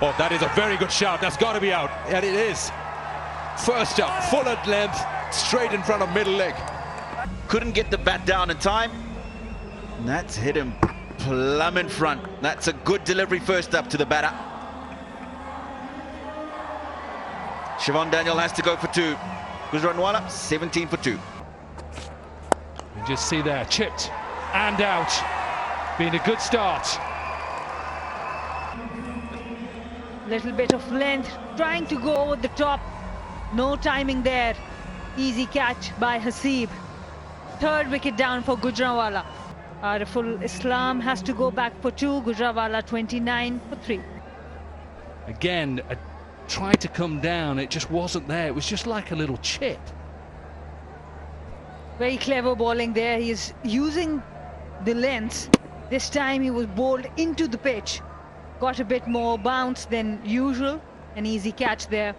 Oh, that is a very good shot. That's got to be out. And it is. First up, full at length, straight in front of middle leg. Couldn't get the bat down in time. And that's hit him plumb in front. That's a good delivery first up to the batter. Siobhan Daniel has to go for 2. Gujranwala, 17 for 2. You just see there, chipped and out. Been a good start. Little bit of length, trying to go over the top. No timing there. Easy catch by Hasib. 3rd wicket down for Gujranwala. Ariful Islam has to go back for 2. Gujranwala 29 for 3. Again, tried to come down, it just wasn't there. It was just like a little chip. Very clever bowling there. He is using the length. This time he was bowled into the pitch. Got a bit more bounce than usual. An easy catch there.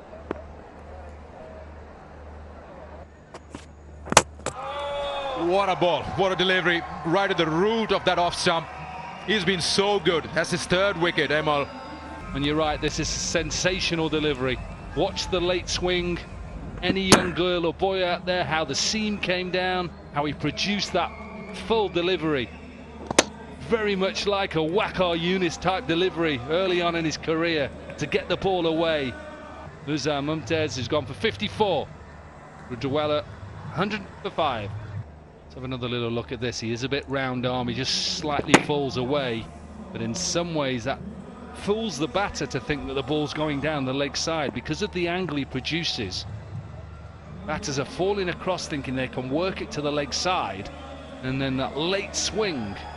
What a ball, what a delivery, right at the root of that off stump. He's been so good. That's his 3rd wicket, Aimal. And you're right, this is a sensational delivery. Watch the late swing. Any young girl or boy out there, how the seam came down, how he produced that full delivery. Very much like a Waqar Yunis type delivery early on in his career to get the ball away. There's Mumtaz, who's gone for 54. Gujranwala, 100 for 5. Let's have another little look at this. He is a bit round arm, he just slightly falls away, but in some ways that fools the batter to think that the ball's going down the leg side because of the angle he produces. Batters are falling across thinking they can work it to the leg side, and then that late swing